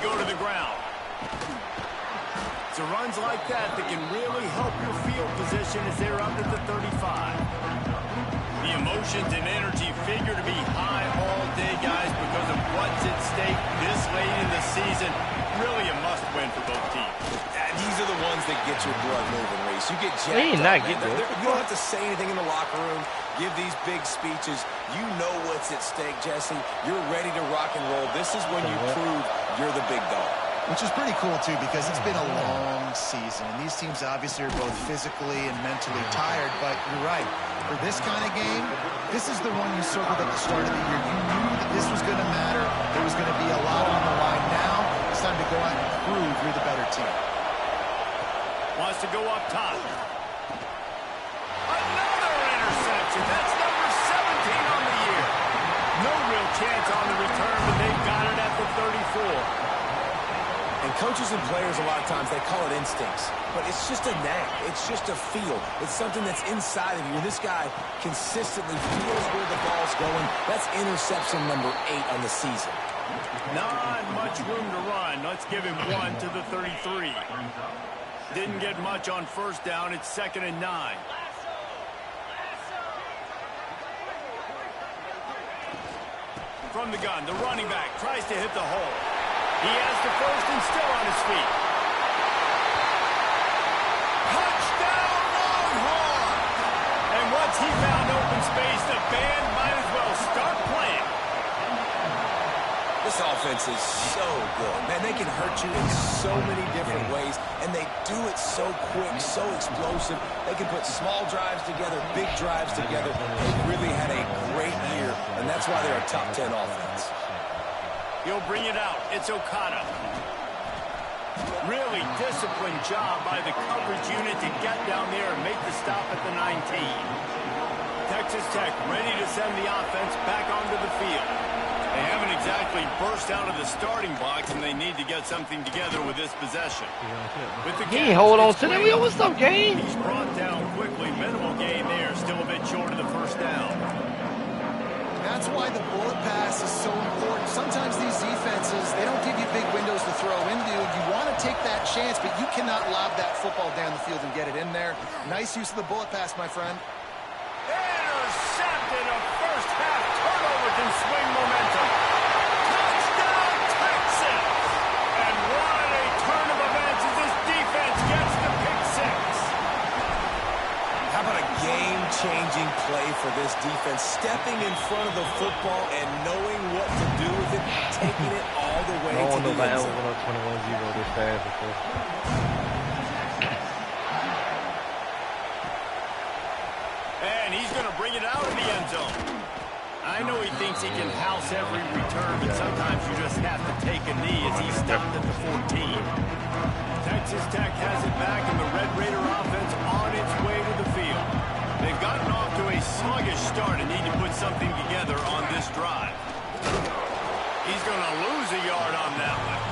go to the ground. It's the runs like that that can really help your field position as they're up at the 35. The emotions and energy figure to be high all day, guys, because of what's at stake this late in the season. Really a must-win for both teams. These are the ones that get your blood moving, Reese. You get jacked up, man. You don't have to say anything in the locker room, give these big speeches. You know what's at stake, Jesse. You're ready to rock and roll. This is when you prove you're the big dog. Which is pretty cool, too, because it's been a long season. And these teams obviously are both physically and mentally tired. But you're right. For this kind of game, this is the one you circled at the start of the year. You knew that this was going to matter. There was going to be a lot on the line. Now it's time to go out and prove you're the better team. Wants to go up top. Another interception. That's number 17 on the year. No real chance on the return, but they've got it at the 34. And coaches and players, a lot of times, they call it instincts. But it's just a knack. It's just a feel. It's something that's inside of you. And this guy consistently feels where the ball's going. That's interception number 8 on the season. Not much room to run. Let's give him 1 to the 33. Didn't get much on first down. It's 2nd and 9. From the gun, the running back tries to hit the hole. He has the first and still on his feet. Touchdown, Longhorn! And once he found open space, the band might as well start playing. This offense is so good. Man, they can hurt you in so many different ways, and they do it so quick, so explosive. They can put small drives together, big drives together. They've really had a great year, and that's why they're a top 10 offense. He'll bring it out. It's Okada. Really disciplined job by the coverage unit to get down there and make the stop at the 19. Texas Tech ready to send the offense back onto the field. They haven't exactly burst out of the starting box, and they need to get something together with this possession. With the he hold on to them. What's up, game? He's brought down quickly. Minimal gain there. Still a bit short of the first down. That's why the bullet pass is so important. Sometimes these defenses, they don't give you big windows to throw into. You want to take that chance, but you cannot lob that football down the field and get it in there. Nice use of the bullet pass, my friend. Intercepted. A first half turnover can swing momentum. Touchdown, Texas! And what a turn of events as this defense gets the pick 6. How about a game-changing play for this defense? Stepping in front of the football and knowing what to do with it, taking it all the way to the end zone. 21-0 this fast before. And he's going to bring it out of the end zone. I know he thinks he can house every return, but sometimes you just have to take a knee as he stopped at the 14. Texas Tech has it back, and the Red Raider offense on its way to the field. They've gotten off to a sluggish start and need to put something together on this drive. He's going to lose a yard on that one.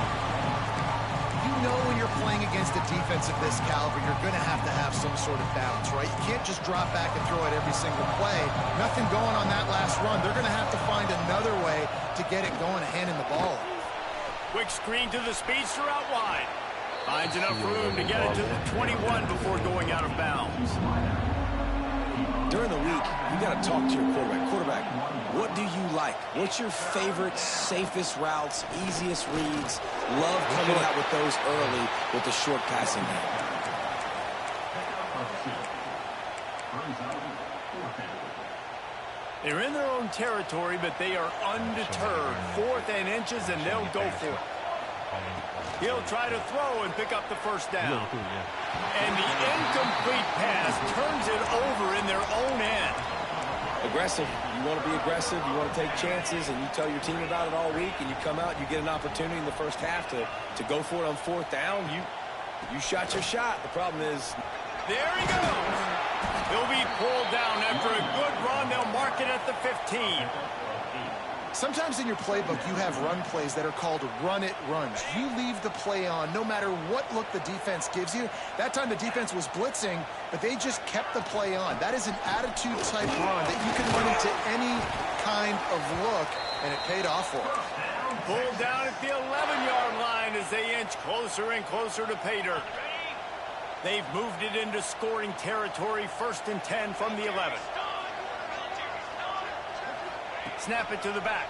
You know when you're playing against a defense of this caliber, you're going to have some sort of balance, right? You can't just drop back and throw it every single play. Nothing going on that last run. They're going to have to find another way to get it going, handing the ball. Quick screen to the speedster out wide. Finds enough room to get it to the 21 before going out of bounds. During the week, you got to talk to your quarterback. Quarterback, what do you like? What's your favorite, safest routes, easiest reads? Love coming out with those early with the short passing game. They're in their own territory, but they are undeterred. 4th and inches, and they'll go for it. He'll try to throw and pick up the first down. And the incomplete pass turns it over in their own end. Aggressive. You want to be aggressive. You want to take chances, and you tell your team about it all week, and you come out, you get an opportunity in the first half to go for it on 4th down. You shot your shot. The problem is... There he goes. He'll be pulled down after a good run. They'll mark it at the 15. Sometimes in your playbook, you have run plays that are called run-it runs. You leave the play on no matter what look the defense gives you. That time the defense was blitzing, but they just kept the play on. That is an attitude-type run that you can run into any kind of look, and it paid off for them. Pulled down at the 11-yard line, inch closer and closer to pay dirt. They've moved it into scoring territory, 1st and 10 from the 11. Snap it to the back.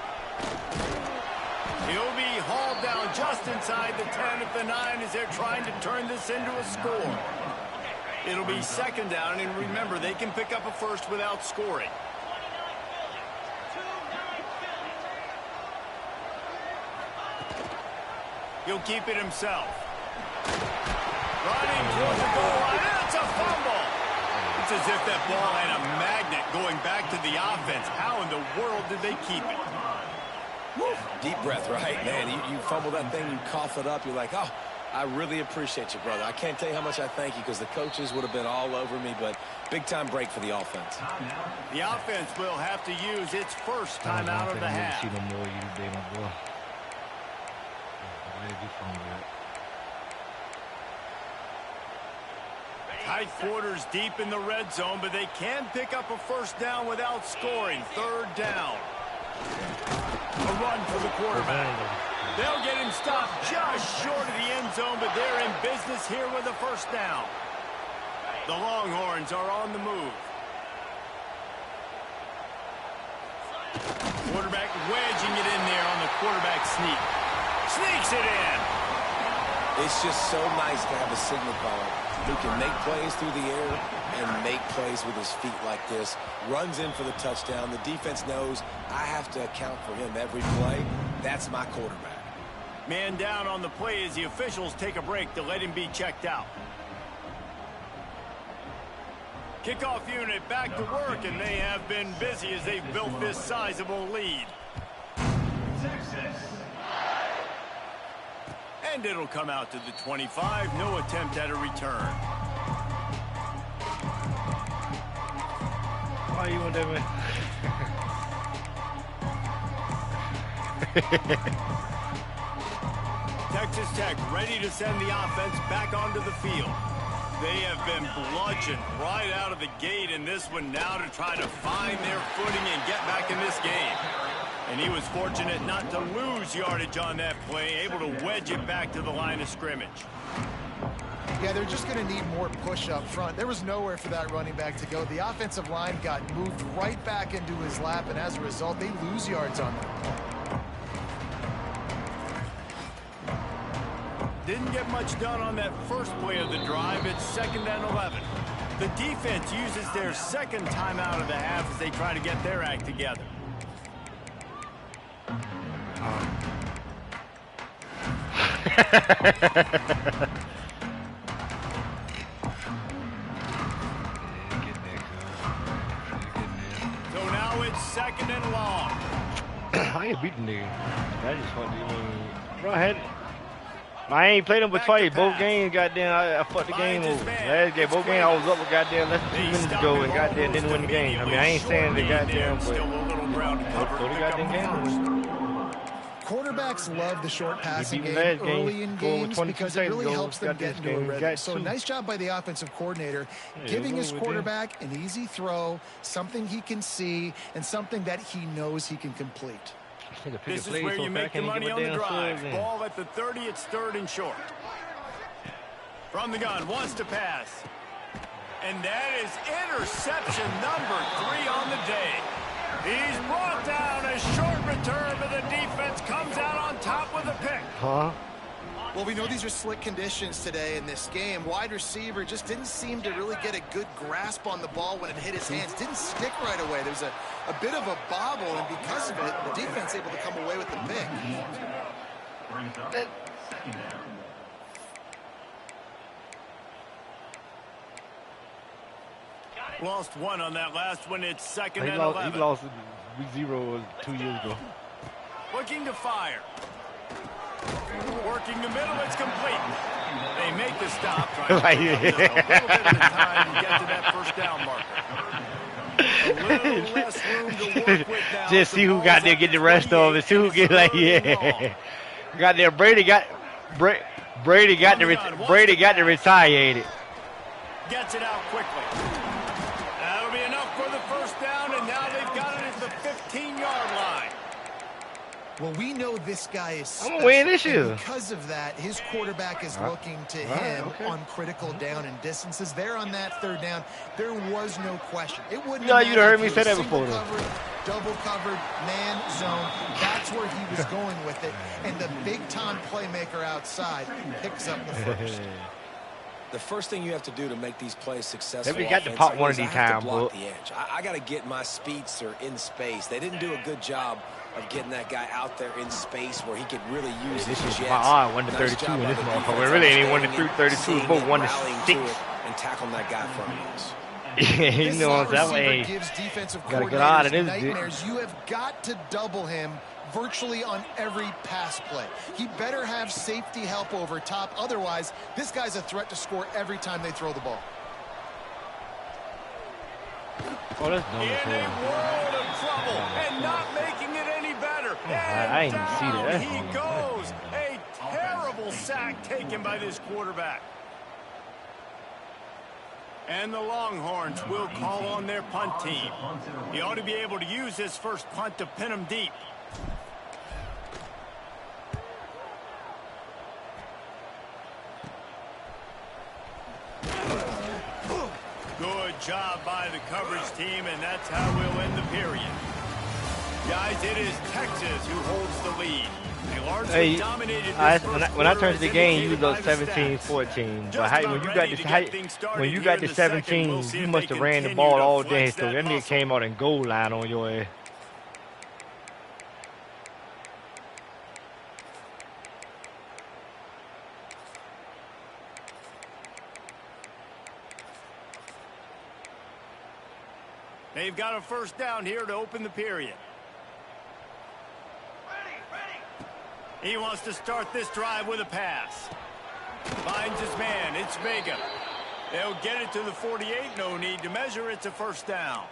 He'll be hauled down just inside the 10 at the 9 as they're trying to turn this into a score. It'll be 2nd down, and remember, they can pick up a first without scoring. He'll keep it himself. Running toward the goal line. It's a fumble. It's as if that ball had a magnet going back to the offense. How in the world did they keep it? Woo. Deep breath, right, man? You fumble that thing, you cough it up. You're like, oh, I really appreciate you, brother. I can't tell you how much I thank you because the coaches would have been all over me, but big-time break for the offense. The offense will have to use its first time out of the half. Tight quarters deep in the red zone, but they can pick up a first down without scoring. 3rd down. A run for the quarterback. They'll get him stopped just short of the end zone, but they're in business here with a first down. The Longhorns are on the move. Quarterback wedging it in there on the quarterback sneak. Sneaks it in. It's just so nice to have a signal caller who can make plays through the air and make plays with his feet like this. Runs in for the touchdown. The defense knows I have to account for him every play. That's my quarterback. Man down on the play as the officials take a break to let him be checked out. Kickoff unit back to work, and they have been busy as they've built this sizable lead. And it'll come out to the 25. No attempt at a return. Why you want that, man? Texas Tech ready to send the offense back onto the field. They have been bludgeoned right out of the gate in this one now to try to find their footing and get back in this game. And he was fortunate not to lose yardage on that play, able to wedge it back to the line of scrimmage. Yeah, they're just going to need more push up front. There was nowhere for that running back to go. The offensive line got moved right back into his lap, and as a result, they lose yards on them. Didn't get much done on that first play of the drive. It's 2nd and 11. The defense uses their 2nd time out of the half as they try to get their act together. So now it's 2nd and long. I ain't beating nigga. I just fucked you. Bro, I ain't played them but twice. Both games, goddamn, I fucked the game over. Last game, both games I was up with goddamn less than 2 minutes ago and goddamn didn't win the game. I mean, I ain't saying the goddamn, but throw the goddamn game. Quarterbacks love the short passing game early in games because it really helps them get into a rhythm. So nice job by the offensive coordinator, giving his quarterback an easy throw, something he can see, and something that he knows he can complete. This is where you make the money on the drive. Ball at the 30, it's 3rd and short. From the gun, wants to pass. And that is interception number 3 on the day. He's brought down a short return, but the defense comes out on top with a pick. Well, we know these are slick conditions today in this game. Wide receiver just didn't seem to really get a good grasp on the ball when it hit his hands. Didn't stick right away. There was a bit of a bobble, and because of it, the defense able to come away with the pick. Lost 1 on that last one. It's 2nd and 11. He lost 0 2 years ago. Looking to fire. Working the middle, it's complete. They make the stop, trying to take a little bit of time to get to that first down marker. A little less room to work with now. Just see who got there, get the rest of it. See who get like, yeah. Got there. Brady got to retaliate. Gets it out quickly. That'll be enough for the first down, and now they've got it at the 15-yard line. Well, we know this guy is special. I'm gonna win this year. Because of that, his quarterback is looking to him on critical down and distances. There on that third down, there was no question. It wouldn't. Yeah, you'd heard me say that before. Covered, double covered, man zone. That's where he was going with it. And the big-time playmaker outside picks up the first. The first thing you have to do to make these plays successful we got to pop one of these times, block the edge. I got to get my speedster in space. They didn't do a good job of getting that guy out there in space where he could really use his jets. This is my eye, 1 to 32 in this motherfucker. It really ain't 1 to 32. It's both 1 to 6. And tackling that guy from us. Yeah, you know what I'm saying? Gives defensive gotta get out of this. Nightmares. You have got to double him virtually on every pass play. He better have safety help over top. Otherwise, this guy's a threat to score every time they throw the ball. In a world of trouble and not making it any better. I didn't see that. He goes. A terrible sack taken by this quarterback. And the Longhorns will call on their punt team. He ought to be able to use his first punt to pin him deep. Good job by the coverage team, and that's how we'll end the period. Guys, it is Texas who holds the lead. They largely dominated this when I turned to the game, you was up 17-14. But when you got to 17, you must have ran the ball all day. So that nigga came out and goal line on your ass. They've got a first down here to open the period. He wants to start this drive with a pass. Finds his man. It's Vega. They'll get it to the 48. No need to measure. It's a first down.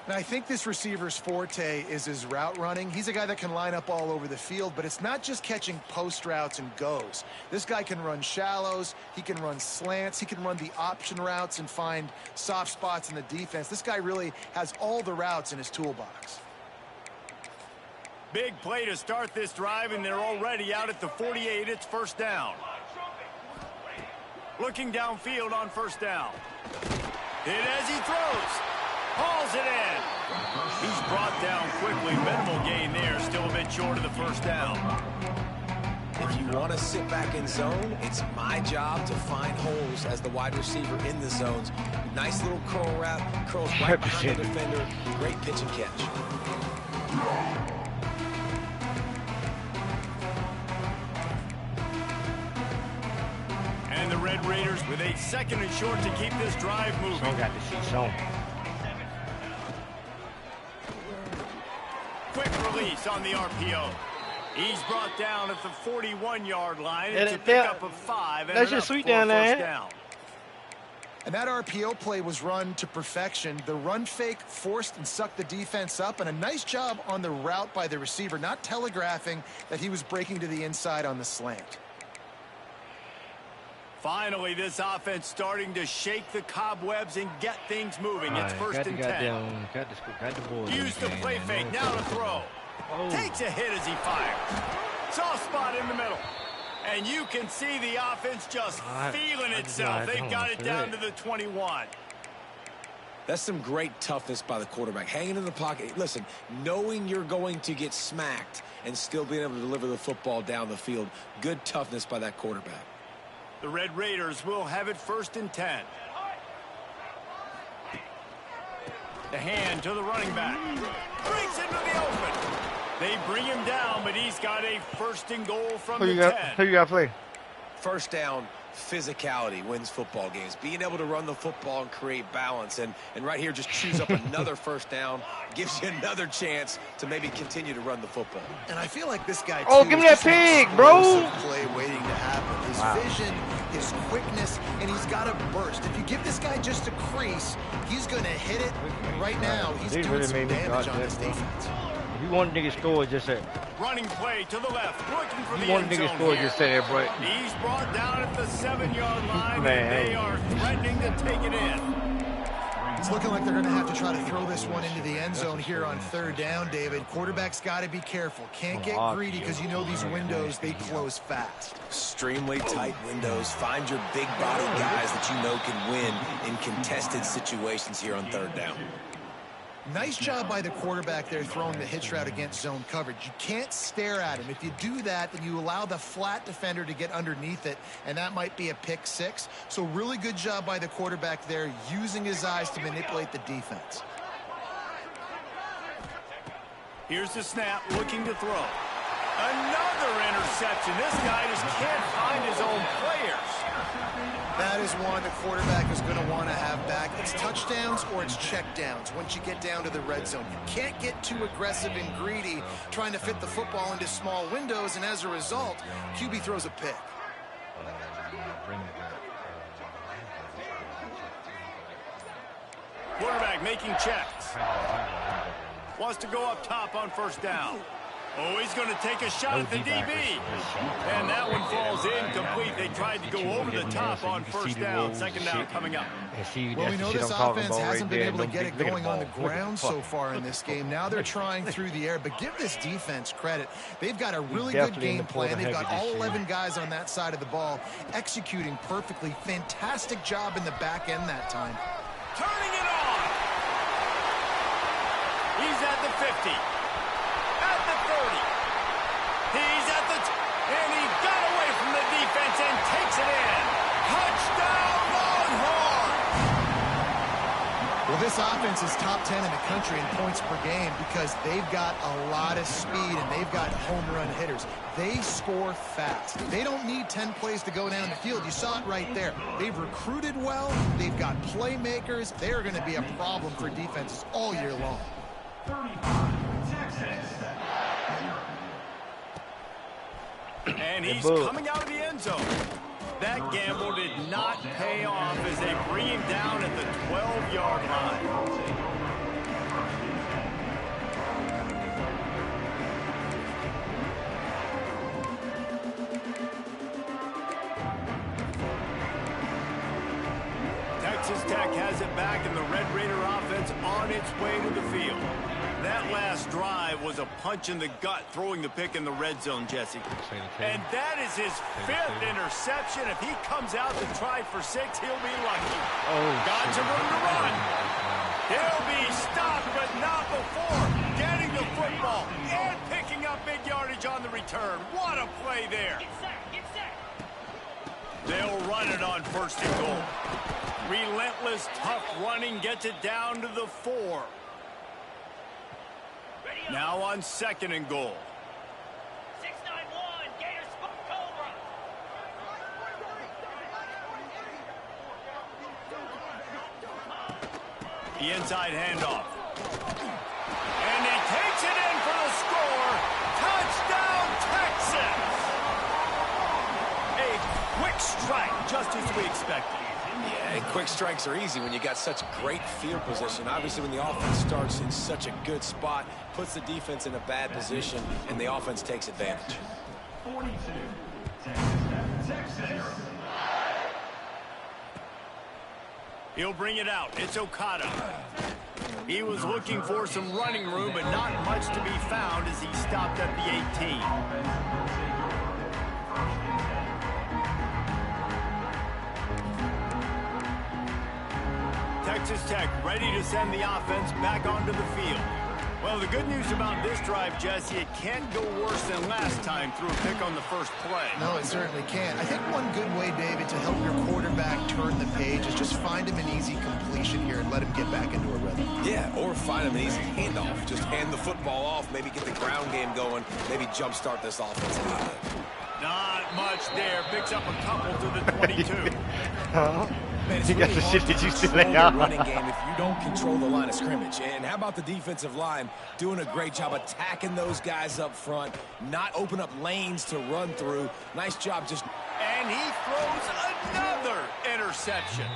Now, I think this receiver's forte is his route running. He's a guy that can line up all over the field, but it's not just catching post routes and goes. This guy can run shallows. He can run slants. He can run the option routes and find soft spots in the defense. This guy really has all the routes in his toolbox. Big play to start this drive, and they're already out at the 48. It's first down. Looking downfield on first down. Hit as he throws. Hauls it in. He's brought down quickly. Minimal gain there. Still a bit short of the first down. If you want to sit back in zone, it's my job to find holes as the wide receiver in the zones. Nice little curl route. Curls right behind the defender. Great pitch and catch. And the Red Raiders with a second and short to keep this drive moving. So got to see some. Quick release on the RPO. He's brought down at the 41-yard line. It's a pickup of 5. That's just sweet down there. Down. And that RPO play was run to perfection. The run fake forced and sucked the defense up, and a nice job on the route by the receiver, not telegraphing that he was breaking to the inside on the slant. Finally, this offense starting to shake the cobwebs and get things moving. It's first and 10. Got the ball. Use the play fake. Now to throw. Oh. Takes a hit as he fires. Soft spot in the middle. And you can see the offense just feeling itself. They've got it down to the 21. That's some great toughness by the quarterback. Hanging in the pocket. Listen, knowing you're going to get smacked and still being able to deliver the football down the field. Good toughness by that quarterback. The Red Raiders will have it first and 10. The hand to the running back. Breaks into the open. They bring him down, but he's got a first and goal from the 10. Who you got to play? First down, physicality wins football games. Being able to run the football and create balance. And right here, just choose up another first down. Gives you another chance to maybe continue to run the football. And I feel like this guy, too, give me that pig, bro. Play waiting to happen. His vision, his quickness, and he's got a burst. If you give this guy just a crease, he's going to hit it. Right now, he's doing some damage on his defense. If you want a nigga score, just say. Running play to the left, looking for the end zone. You want a nigga score, just say that, bro. He's brought down at the 7-yard line, and they are threatening to take it in. It's looking like they're going to have to try to throw this one into the end zone here on third down, David. Quarterback's got to be careful. Can't get greedy because you know these windows, they close fast. Extremely tight windows. Find your big body guys that you know can win in contested situations here on third down. Nice job by the quarterback there throwing the hitch route against zone coverage. You can't stare at him. If you do that, then you allow the flat defender to get underneath it, and that might be a pick six. So really good job by the quarterback there, using his eyes to manipulate the defense. Here's the snap, looking to throw. Another interception. This guy just can't find his own players. That is one the quarterback is going to want to have back. It's touchdowns or it's checkdowns once you get down to the red zone. You can't get too aggressive and greedy trying to fit the football into small windows, and as a result, QB throws a pick. Quarterback making checks. Wants to go up top on first down. Oh, he's going to take a shot at the DB. And that one falls incomplete. They tried to go over the top on first down. Second down coming up. Well, we know this offense hasn't been able to get it going on the ground so far in this game. Now they're trying through the air. But give this defense credit. They've got a really good game plan. They've got all 11 guys on that side of the ball executing perfectly. Fantastic job in the back end that time. Turning it on. He's at the 50. At the 30. He's at the... and he got away from the defense and takes it in. Touchdown, Longhorns! Well, this offense is top 10 in the country in points per game because they've got a lot of speed and they've got home run hitters. They score fast. They don't need 10 plays to go down the field. You saw it right there. They've recruited well. They've got playmakers. They're going to be a problem for defenses all year long. And he's coming out of the end zone. That gamble did not pay off as they bring him down at the 12-yard line. Texas Tech has it back, and the Red Raider offense on its way to the field. That last drive was a punch in the gut, throwing the pick in the red zone, Jesse. And that is his 5th interception. If he comes out to try for 6, he'll be lucky. Got some room to run. He'll be stopped, but not before getting the football and picking up big yardage on the return. What a play there. They'll run it on first and goal. Relentless, tough running gets it down to the 4. Now on second and goal. 691, Gators Cobra. The inside handoff. And he takes it in for the score. Touchdown, Texas! A quick strike, just as we expected. Yeah, quick strikes are easy when you got such great field position. Obviously, when the offense starts in such a good spot, puts the defense in a bad position, and the offense takes advantage. 42, Texas. He'll bring it out. It's Okada. He was looking for some running room, but not much to be found as he stopped at the 18. Texas Tech ready to send the offense back onto the field. Well, the good news about this drive, Jesse, it can't go worse than last time through a pick on the first play. No, it certainly can't. I think one good way, David, to help your quarterback turn the page is just find him an easy completion here and let him get back into a rhythm. Yeah, or find him an easy handoff. Just hand the football off, maybe get the ground game going, maybe jumpstart this offense a little bit. Not much there. Picks up a couple to the 22. Man, it's He got really the hard shit to that you control still the out. running game if you don't control the line of scrimmage. And how about the defensive line doing a great job attacking those guys up front, not open up lanes to run through. Nice job just... And he throws another interception.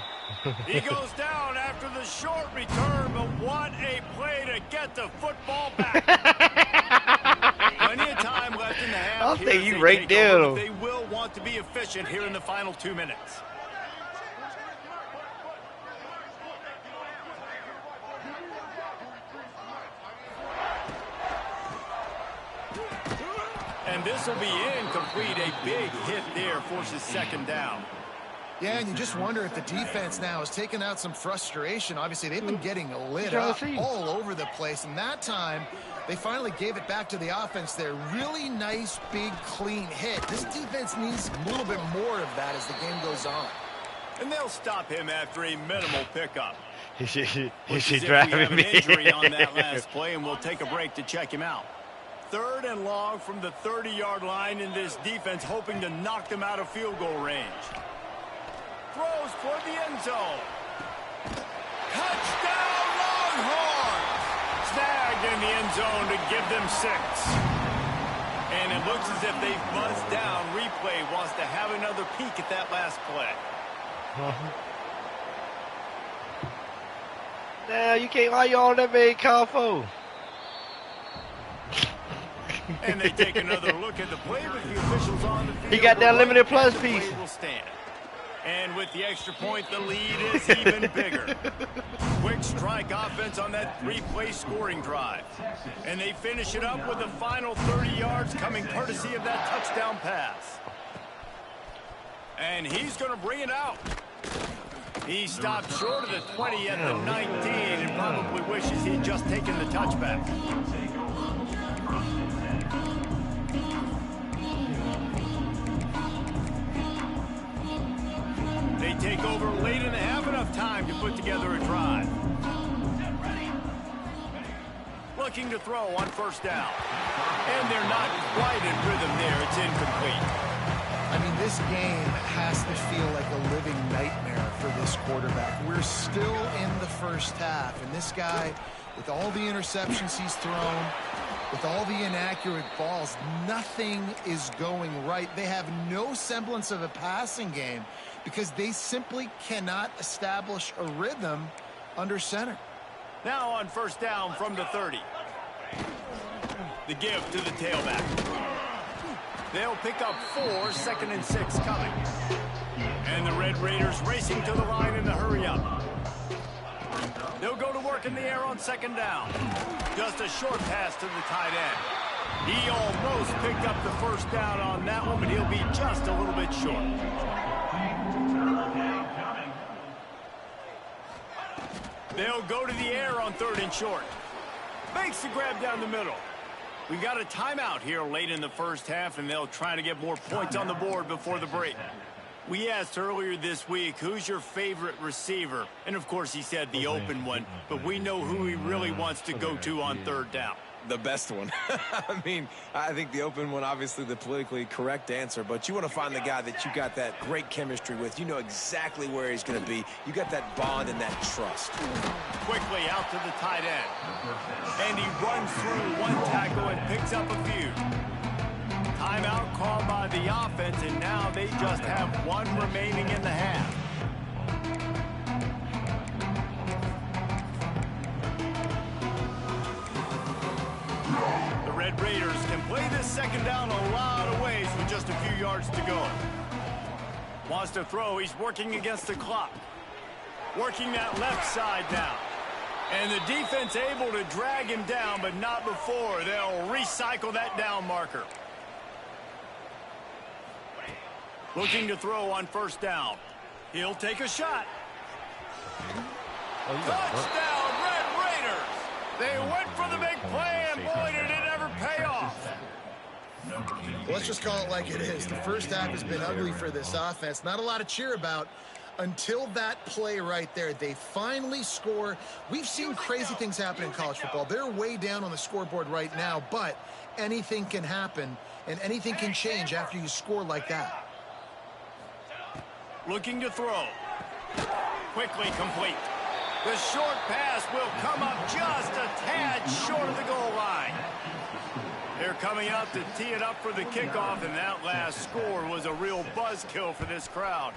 He goes down after the short return, but what a play to get the football back. Plenty of time left in the half. I'll here say as you they right take over, there. but they will want to be efficient here in the final 2 minutes. And this will be incomplete. A big hit there forces second down. Yeah, and you just wonder if the defense now has taken out some frustration. Obviously, they've been getting lit up all over the place. And that time, they finally gave it back to the offense there. Really nice, big, clean hit. This defense needs a little bit more of that as the game goes on. And they'll stop him after a minimal pickup. He's driving me. An injury on that last play, and we'll take a break to check him out. 3rd and long from the 30-yard line, in this defense hoping to knock them out of field goal range. Throws toward the end zone. Touchdown, Longhorns! Snagged in the end zone to give them 6. And it looks as if they've buzzed down. Replay wants to have another peek at that last play. Now you can't lie on that big call for. And they take another look at the play with the officials on the field. He got that limited plus piece. Will stand. And with the extra point, the lead is even bigger. Quick strike offense on that 3-play scoring drive. And they finish it up with the final 30 yards coming courtesy of that touchdown pass. And he's going to bring it out. He stopped short of the 20 at the 19 and probably wishes he'd just taken the touchback. They take over late and have enough time to put together a drive. Looking to throw on 1st down. And they're not quite in rhythm there. It's incomplete. I mean, this game has to feel like a living nightmare for this quarterback. We're still in the first half, and this guy, with all the interceptions he's thrown, with all the inaccurate balls, nothing is going right. They have no semblance of a passing game because they simply cannot establish a rhythm under center. Now on 1st down from the 30. The give to the tailback. They'll pick up 4, 2nd and 6 coming. And the Red Raiders racing to the line in the hurry up. They'll go to work in the air on 2nd down. Just a short pass to the tight end. He almost picked up the 1st down on that one, but he'll be just a little bit short. They'll go to the air on 3rd and short. Makes the grab down the middle. We've got a timeout here late in the first half, and they'll try to get more points on the board before the break. We asked earlier this week, who's your favorite receiver? And, of course, he said the open one, but we know who he really wants to go to on 3rd down. The best one. I mean, I think the open one, obviously the politically correct answer, but you want to find the guy that you got that great chemistry with. You know exactly where he's going to be. You got that bond and that trust. Quickly out to the tight end. And he runs through one tackle and picks up a few. Timeout called by the offense, and now they just have 1 remaining in the half. The Red Raiders can play this 2nd down a lot of ways with just a few yards to go. Wants to throw. He's working against the clock. Working that left side now. And the defense able to drag him down, but not before. They'll recycle that down marker. Looking to throw on 1st down. He'll take a shot. Touchdown, Red Raiders! They went for the big play, and boy, did it ever pay off. Well, let's just call it like it is. The first half has been ugly for this offense. Not a lot to cheer about until that play right there. They finally score. We've seen crazy things happen in college football. They're way down on the scoreboard right now, but anything can happen, and anything can change after you score like that. Looking to throw. Quickly complete. The short pass will come up just a tad short of the goal line. They're coming out to tee it up for the kickoff, and that last score was a real buzzkill for this crowd.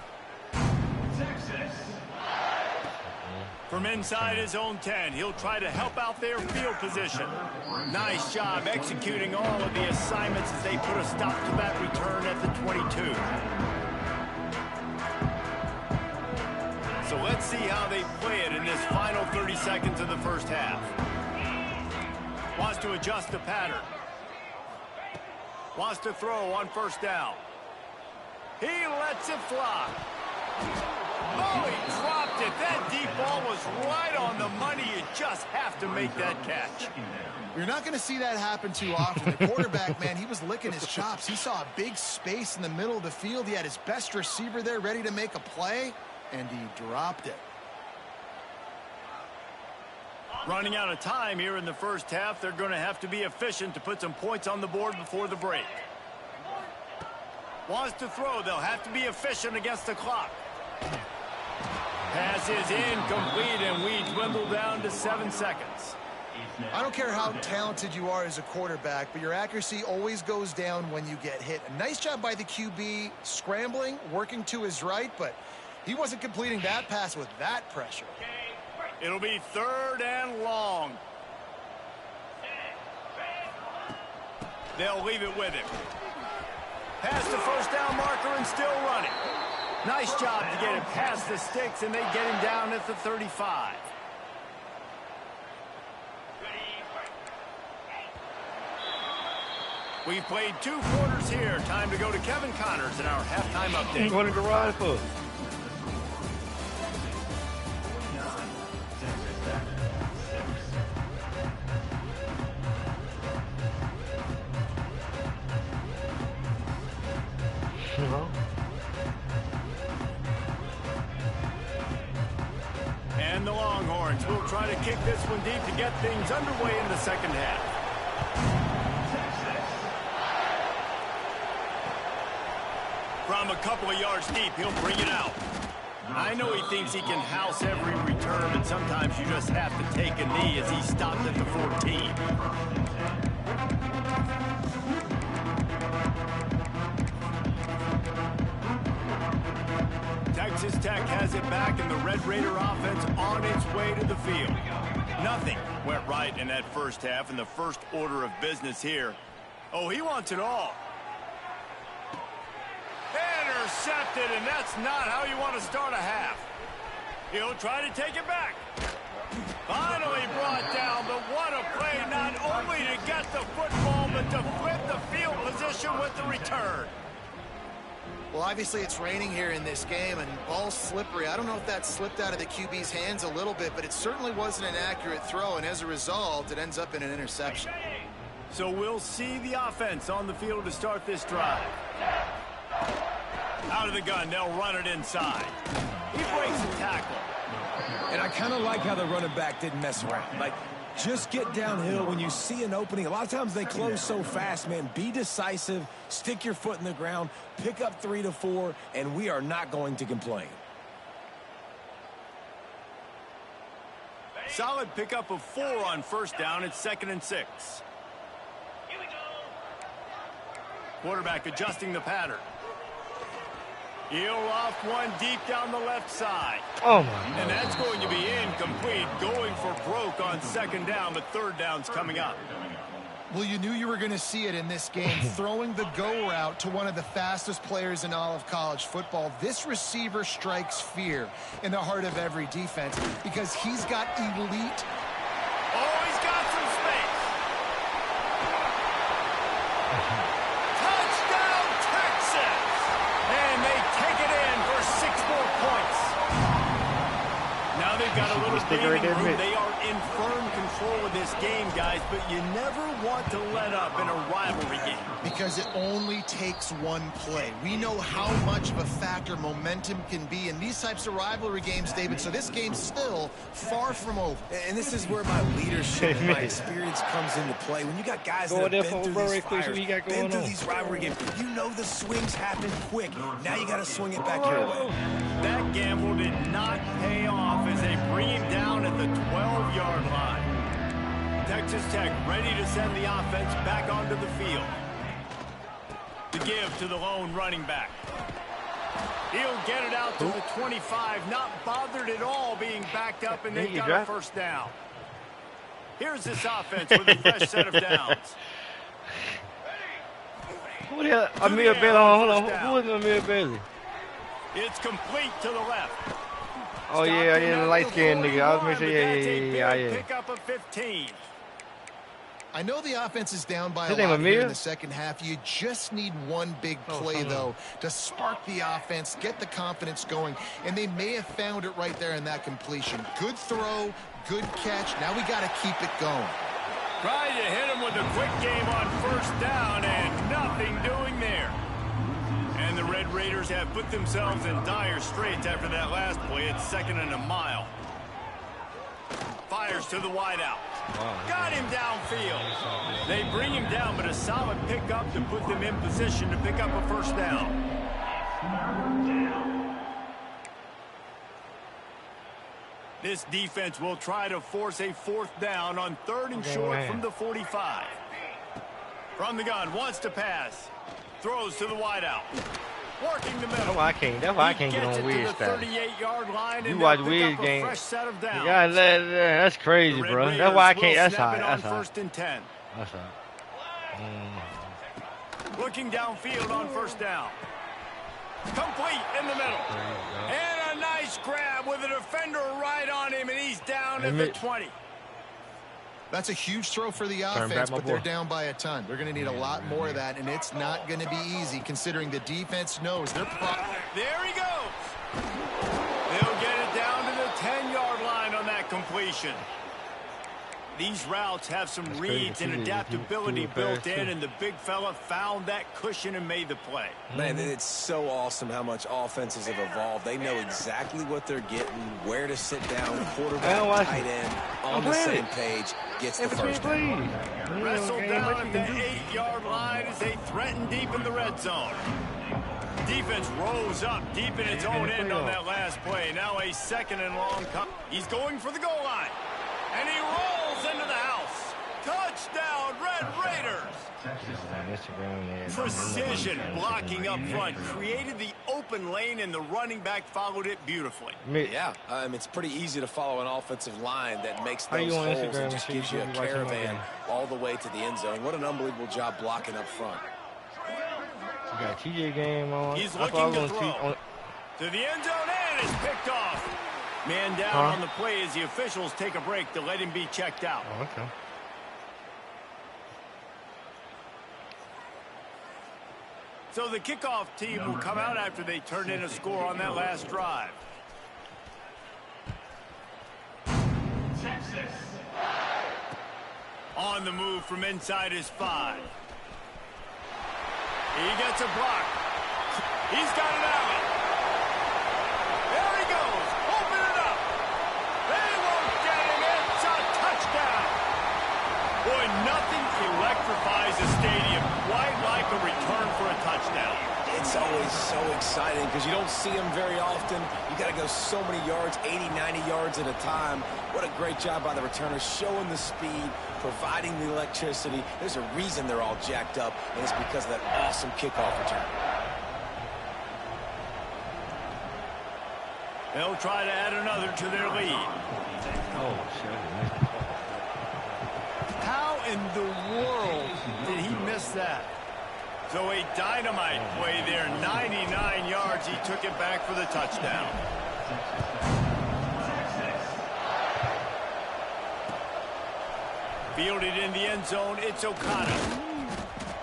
From inside his own 10, he'll try to help out their field position. Nice job executing all of the assignments as they put a stop to that return at the 22. So let's see how they play it in this final 30 seconds of the first half. Wants to adjust the pattern. Wants to throw on first down. He lets it fly. Oh, he dropped it. That deep ball was right on the money. You just have to make that catch. You're not going to see that happen too often. The quarterback, man, he was licking his chops. He saw a big space in the middle of the field. He had his best receiver there ready to make a play, and he dropped it. Running out of time here in the first half. They're going to have to be efficient to put some points on the board before the break. Wants to throw. They'll have to be efficient against the clock. Pass is incomplete, and we dwindle down to 7 seconds. I don't care how talented you are as a quarterback, but your accuracy always goes down when you get hit. A nice job by the QB scrambling, working to his right, but he wasn't completing that pass with that pressure. It'll be 3rd and long. They'll leave it with him. Past the first down marker and still running. Nice job to get it past the sticks, and they get him down at the 35. We've played 2 quarters here. Time to go to Kevin Connors in our halftime update. What a garage for? And the Longhorns will try to kick this one deep to get things underway in the second half. From a couple of yards deep, he'll bring it out. I know he thinks he can house every return, and sometimes you just have to take a knee as he stopped at the 14. Texas Tech has it back, and the Red Raider offense on its way to the field. Nothing went right in that first half in the first order of business here. Oh, he wants it all. Intercepted, and that's not how you want to start a half. He'll try to take it back. Finally brought down, but what a play, not only to get the football, but to flip the field position with the return. Well, obviously it's raining here in this game, and ball's slippery. I don't know if that slipped out of the QB's hands a little bit, but it certainly wasn't an accurate throw, and as a result, it ends up in an interception. So we'll see the offense on the field to start this drive. Out of the gun, they'll run it inside. He breaks the tackle. And I kind of like how the running back didn't mess around. Like, just get downhill when you see an opening. A lot of times they close so fast, man. Be decisive, stick your foot in the ground, pick up 3 to 4, and we are not going to complain. Solid pickup of 4 on first down. It's 2nd and 6. Quarterback adjusting the pattern. He'll loft one deep down the left side. Oh, my And that's going to be incomplete. Going for broke on 2nd down, but 3rd down's coming up. Well, you knew you were going to see it in this game, throwing the go route to one of the fastest players in all of college football. This receiver strikes fear in the heart of every defense because he's got elite. Oh, he's got some space. Touchdown, Texas! And they take it in for 6 more points. Now they've got a little breathing room. They are in firm control of this game, guys, but you never want to let up in a rivalry game. Because it only takes one play. We know how much of a factor momentum can be in these types of rivalry games, David, so this game's still far from over. And this is where my leadership and my experience comes into play. When you got guys that have been through these fires, been through these rivalry games, you know the swings happen quick. Now you got to swing it back your way. That gamble did not pay off as they bring him down at the 12-yard line. Texas Tech ready to send the offense back onto the field. The give to the lone running back. He'll get it out to the 25, not bothered at all being backed up, and they've got a first down. Here's this offense with a fresh set of downs. Who the hell? Amir Bailey. Hold on. Who is Amir Bailey? It's complete to the left. Oh, yeah, the light-skinned nigga. I was going to say, yeah. Pick up a 15. I know the offense is down by a His name lot here Amir? in the second half. You just need one big play, though, to spark the offense, get the confidence going, and they may have found it right there in that completion. Good throw, good catch. Now we got to keep it going. Trying to hit him with a quick game on first down, and nothing doing there. And the Red Raiders have put themselves in dire straits after that last play. It's 2nd and a mile. Fires to the wideout. Got him downfield. They bring him down, but a solid pickup to put them in position to pick up a first down. This defense will try to force a 4th down on 3rd and short from the 45. From the gun, wants to pass. Throws to the wideout. Working the middle. That's why I can't get on Wiz stuff. 38-yard line. You watch Wiz game. Yeah, that's crazy, bro. That's why I can't. That's hot. That's hot. 1st and 10. That's hot. Looking downfield on 1st down. Complete in the middle. And a nice grab with a defender right on him, and he's down at the 20. That's a huge throw for the offense, but they're down by a ton. They're going to need a lot more of that, and it's not going to be easy considering the defense knows they're there he goes. They'll get it down to the 10-yard line on that completion. These routes have some reads and adaptability built in, and the big fella found that cushion and made the play. Man, it's so awesome how much offenses have evolved. They know exactly what they're getting, where to sit down, quarterback, tight end, on the same page, gets the first down. Wrestled down at the 8-yard line as they threaten deep in the red zone. Defense rose up deep in its own end on that last play. Now a 2nd and long. He's going for the goal line. And he rolls into the house. Touchdown, Red Raiders. Precision blocking up front created the open lane, and the running back followed it beautifully. Yeah, it's pretty easy to follow an offensive line that makes those holes and just gives you a caravan all the way to the end zone. What an unbelievable job blocking up front. You got TJ game on. He's looking to throw to the end zone, and it's picked off. Man down on the play as the officials take a break to let him be checked out. Oh, okay. So the kickoff team will come out after they turn in a score on that last drive. Texas. On the move from inside his 5. He gets a block. He's got it out. There he goes. Open it up. They won't get him. It's a touchdown. Boy, nothing electrifies a stadium quite like a return for a touchdown. It's always so exciting because you don't see them very often. You got to go so many yards, 80, 90 yards at a time. What a great job by the returners, showing the speed, providing the electricity. There's a reason they're all jacked up, and it's because of that awesome kickoff return. They'll try to add another to their lead. Oh, shit. How in the world did he miss that? So a dynamite play there, 99 yards. He took it back for the touchdown. Fielded in the end zone, it's Ncaa.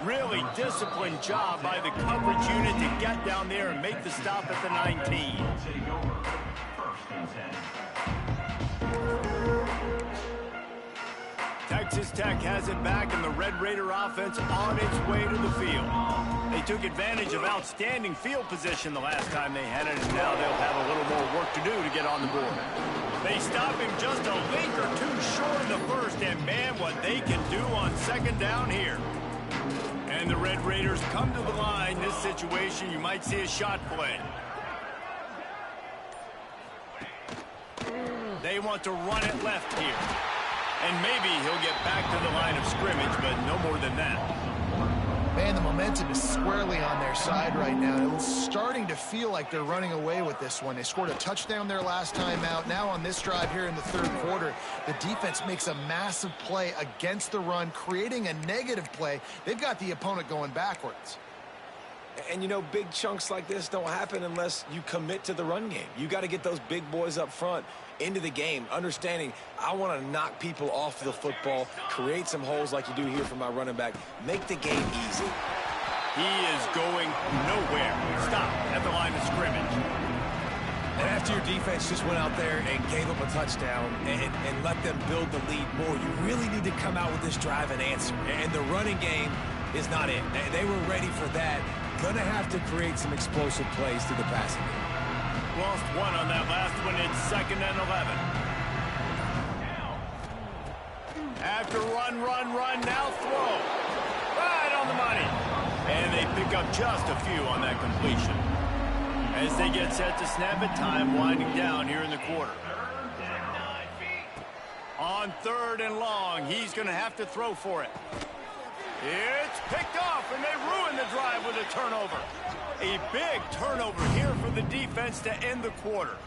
Really disciplined job by the coverage unit to get down there and make the stop at the 19. Texas Tech has it back, and the Red Raider offense on its way to the field. They took advantage of outstanding field position the last time they had it, and now they'll have a little more work to do to get on the board. They stop him just a link or two short in the first, and man, what they can do on 2nd down here. And the Red Raiders come to the line. This situation, you might see a shot play. They want to run it left here. And maybe he'll get back to the line of scrimmage, but no more than that. Man, the momentum is squarely on their side right now. It's starting to feel like they're running away with this one. They scored a touchdown their last time out. Now on this drive here in the 3rd quarter, the defense makes a massive play against the run, creating a negative play. They've got the opponent going backwards. And, you know, big chunks like this don't happen unless you commit to the run game. You got to get those big boys up front into the game, understanding I want to knock people off the football, create some holes like you do here for my running back, make the game easy. He is going nowhere. Stop at the line of scrimmage. And after your defense just went out there and gave up a touchdown and let them build the lead more, you really need to come out with this drive and answer. And the running game is not it. They were ready for that. Gonna have to create some explosive plays through the passing game. Lost one on that last one. It's 2nd and 11. After run, now throw. Right on the money. And they pick up just a few on that completion. As they get set to snap it, time winding down here in the quarter. On 3rd and long, he's going to have to throw for it. It's picked off, and they ruin the drive with a turnover. A big turnover here for the defense to end the quarter.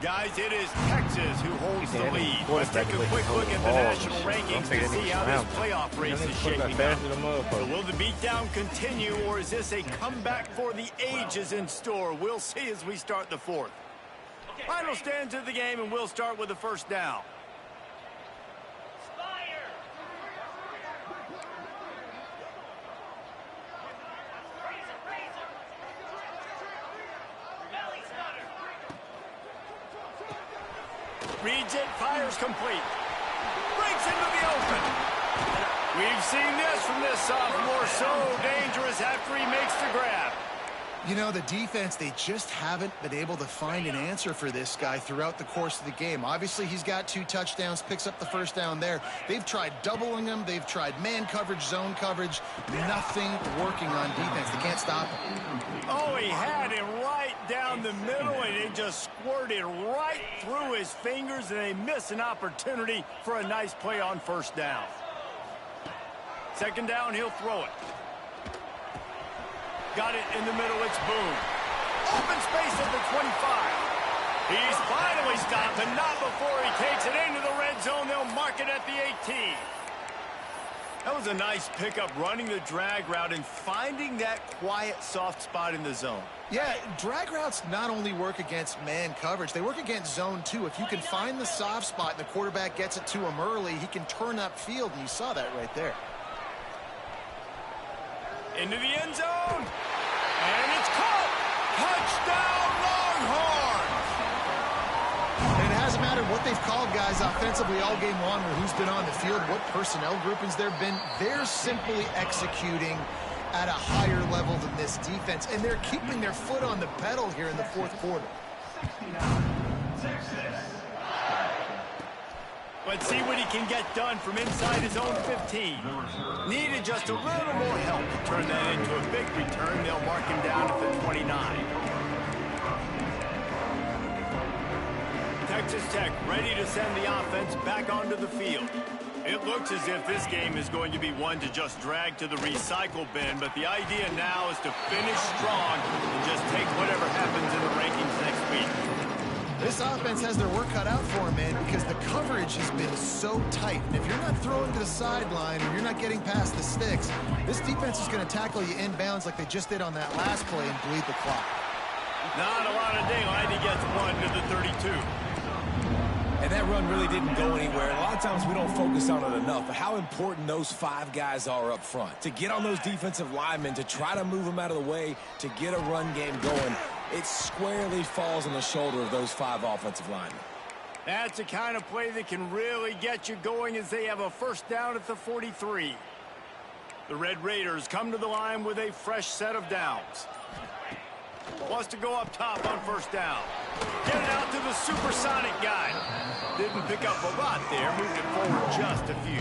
Guys, it is Texas who holds the lead. Let's take a quick look at the national rankings to see how this playoff race is shaping up. So will the beatdown continue, or is this a comeback for the ages in store? We'll see as we start the 4th. Final stands of the game, and we'll start with the 1st down. Reads it, fires complete. Breaks into the open. We've seen this from this sophomore, so dangerous after he makes the grab. You know, the defense, they just haven't been able to find an answer for this guy throughout the course of the game. Obviously, he's got 2 touchdowns, picks up the 1st down there. They've tried doubling him. They've tried man coverage, zone coverage. Nothing working on defense. They can't stop him. Oh, he had him right down the middle, and it just squirted right through his fingers, and they miss an opportunity for a nice play on 1st down. 2nd down, he'll throw it. Got it in the middle, it's Boone. Open space at the 25. He's finally stopped, but not before he takes it into the red zone. They'll mark it at the 18. That was a nice pickup, running the drag route and finding that quiet, soft spot in the zone. Yeah, drag routes not only work against man coverage, they work against zone too. If you can find the soft spot and the quarterback gets it to him early, he can turn upfield, and you saw that right there. Into the end zone. And it's caught. Touchdown, Longhorns. And it hasn't mattered what they've called, guys, offensively all game long, or who's been on the field, what personnel groupings there have been. They're simply executing at a higher level than this defense, and they're keeping their foot on the pedal here in the 4th quarter. Let's see what he can get done from inside his own 15. Needed just a little more help to turn that into a big return. They'll mark him down at the 29. Texas Tech ready to send the offense back onto the field. It looks as if this game is going to be one to just drag to the recycle bin, but the idea now is to finish strong and just take whatever happens in the rankings next week. This offense has their work cut out for them, man, because the coverage has been so tight. And if you're not throwing to the sideline or you're not getting past the sticks, this defense is going to tackle you inbounds like they just did on that last play and bleed the clock. Not a lot of daylight. He gets 1 to the 32. And that run really didn't go anywhere. And a lot of times we don't focus on it enough, but how important those 5 guys are up front. To get on those defensive linemen, to try to move them out of the way, to get a run game going, it squarely falls on the shoulder of those 5 offensive linemen. That's the kind of play that can really get you going as they have a 1st down at the 43. The Red Raiders come to the line with a fresh set of downs. Wants to go up top on 1st down. Get it out to the supersonic guy. Didn't pick up a lot there. Moved it forward just a few.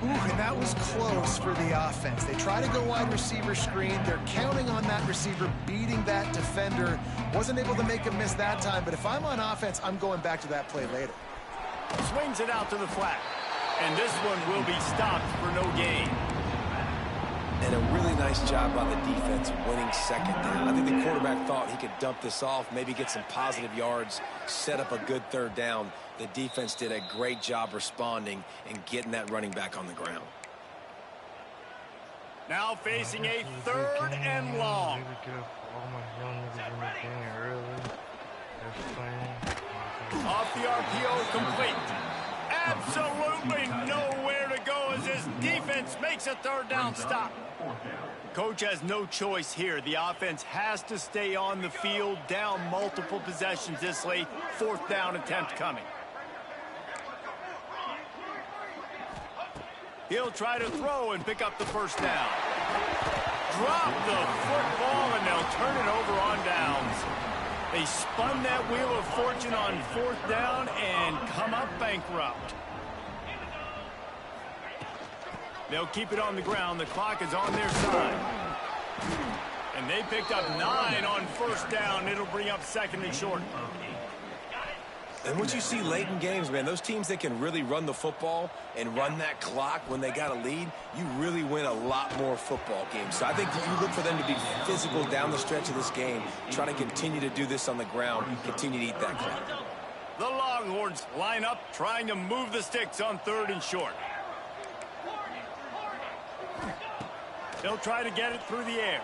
Ooh, and that was close for the offense. They try to go wide receiver screen. They're counting on that receiver beating that defender. Wasn't able to make him miss that time, but if I'm on offense, I'm going back to that play later. Swings it out to the flat. And this one will be stopped for no gain. And a really nice job by the defense winning 2nd down. I think the quarterback thought he could dump this off, maybe get some positive yards, set up a good 3rd down. The defense did a great job responding and getting that running back on the ground. Now facing a 3rd and long. All my young niggas in the game early. That's playing. Off the RPO, complete. Absolutely nowhere to go as his defense makes a 3rd down stop. Coach has no choice here. The offense has to stay on the field, down multiple possessions this late. 4th down attempt coming. He'll try to throw and pick up the 1st down. Drop the football, and they'll turn it over on downs. They spun that wheel of fortune on 4th down and come up bankrupt. They'll keep it on the ground. The clock is on their side. And they picked up 9 on 1st down. It'll bring up 2nd and short. And what you see late in games, man, those teams that can really run the football and run that clock when they got a lead, you really win a lot more football games. So I think that you look for them to be physical down the stretch of this game, try to continue to do this on the ground, continue to eat that clock. The Longhorns line up, trying to move the sticks on 3rd and short. They'll try to get it through the air.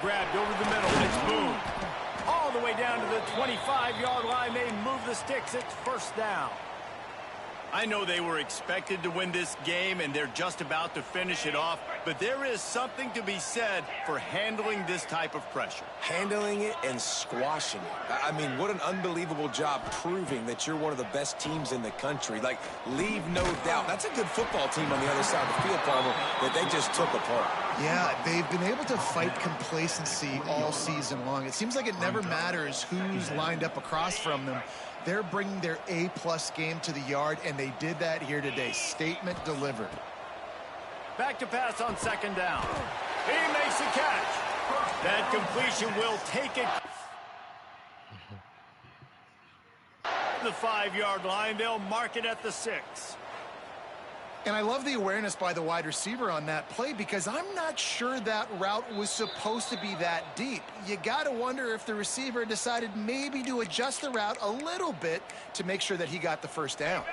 Grabbed over the middle. It's Boone. All the way down to the 25-yard line. They move the sticks. It's 1st down. I know they were expected to win this game, and they're just about to finish it off, but there is something to be said for handling this type of pressure. Handling it and squashing it. I mean, what an unbelievable job proving that you're one of the best teams in the country. Like, leave no doubt. That's a good football team on the other side of the field, Palmer, that they just took apart. Yeah, they've been able to fight complacency all season long. It seems like it never matters who's lined up across from them. They're bringing their A-plus game to the yard, and they did that here today. Statement delivered. Back to pass on 2nd down. He makes the catch. That completion will take it. The 5-yard line, they'll mark it at the 6. And I love the awareness by the wide receiver on that play because I'm not sure that route was supposed to be that deep. You got to wonder if the receiver decided maybe to adjust the route a little bit to make sure that he got the 1st down.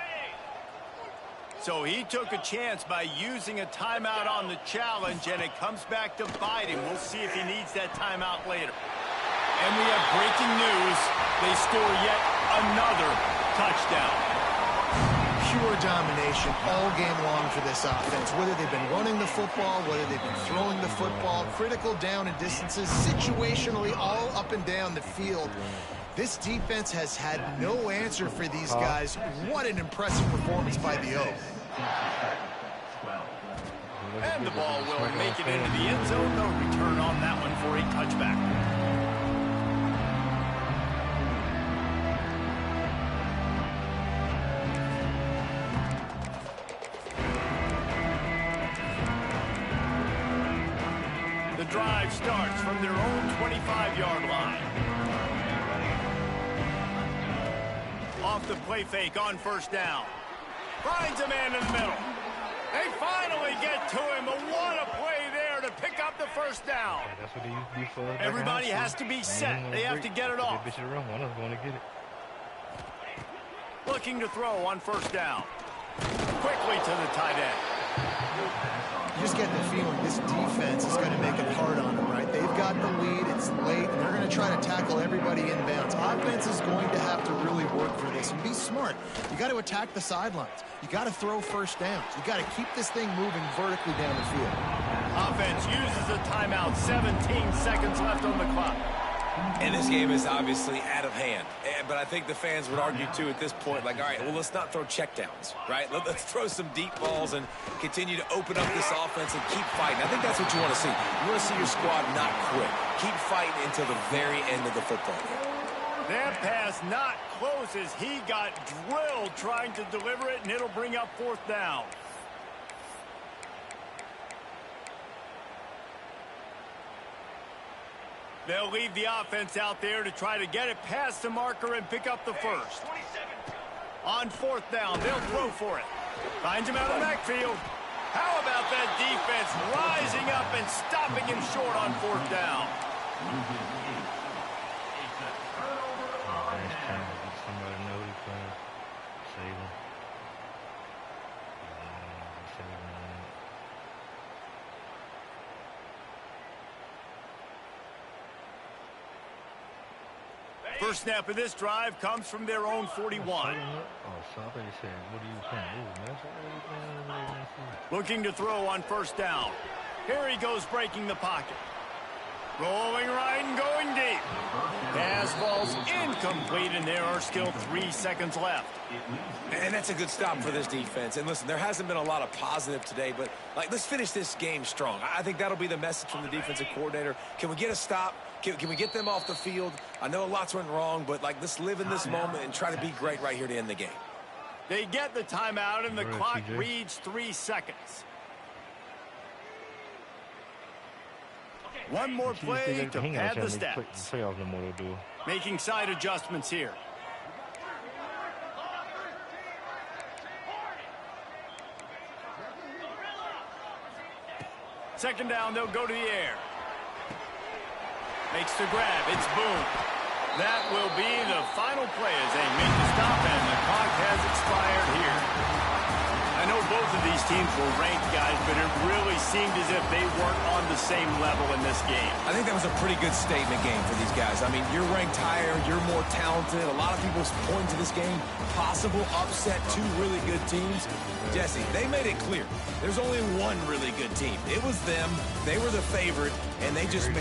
So he took a chance by using a timeout on the challenge, and it comes back to bite him. We'll see if he needs that timeout later. And we have breaking news. They score yet another touchdown. Pure domination all game long for this offense. Whether they've been running the football, whether they've been throwing the football, critical down and distances, situationally all up and down the field. This defense has had no answer for these guys. What an impressive performance by the O. And the ball will make it into the end zone. No return on that one for a touchback. The drive starts from their own 25-yard line. Off the play fake on 1st down. Finds a man in the middle. They finally get to him, but what a play there to pick up the 1st down. Yeah, that's what they used to be for. Everybody has to be set. They have to get it off. One of them going to get it. Looking to throw on 1st down. Quickly to the tight end. You just get the feeling this defense is going to make it hard on them, right? They've got the lead, it's late, and they're going to try to tackle everybody inbounds. Offense is going to have to really work for this and be smart. You got to attack the sidelines. You got to throw 1st downs. You got to keep this thing moving vertically down the field. Offense uses a timeout. 17 seconds left on the clock. And this game is obviously out of hand. But I think the fans would argue, too, at this point, like, all right, well, let's not throw checkdowns, right? Let's throw some deep balls and continue to open up this offense and keep fighting. I think that's what you want to see. You want to see your squad not quit. Keep fighting until the very end of the football game. That pass not close as he got drilled trying to deliver it, and it'll bring up 4th down. They'll leave the offense out there to try to get it past the marker and pick up the 1st. On 4th down, they'll throw for it. Finds him out of the backfield. How about that defense rising up and stopping him short on 4th down? Somebody know he's going to save him. First snap of this drive comes from their own 41. Oh, so I thought you said, what are you saying? Looking to throw on first down. Here he goes breaking the pocket. Rolling right and going deep. Pass falls incomplete, and there are still 3 seconds left. And that's a good stop for this defense. And listen, there hasn't been a lot of positive today, but let's finish this game strong. I think that'll be the message from the defensive coordinator. Can we get a stop? Can we get them off the field? I know lots went wrong, but let's live in this moment and try to be great right here to end the game. They get the timeout, and the clock reads 3 seconds. One more play to pad the stats. Making side adjustments here. Second down, they'll go to the air. Makes the grab. It's Boone. That will be the final play as they make the stop, and the clock has expired here. I know both of these teams were ranked, guys, but it really seemed as if they weren't on the same level in this game. I think that was a pretty good statement game for these guys. I mean, you're ranked higher, you're more talented. A lot of people point to this game, possible upset, 2 really good teams. Jesse, they made it clear. There's only one really good team. It was them. They were the favorite, and they just made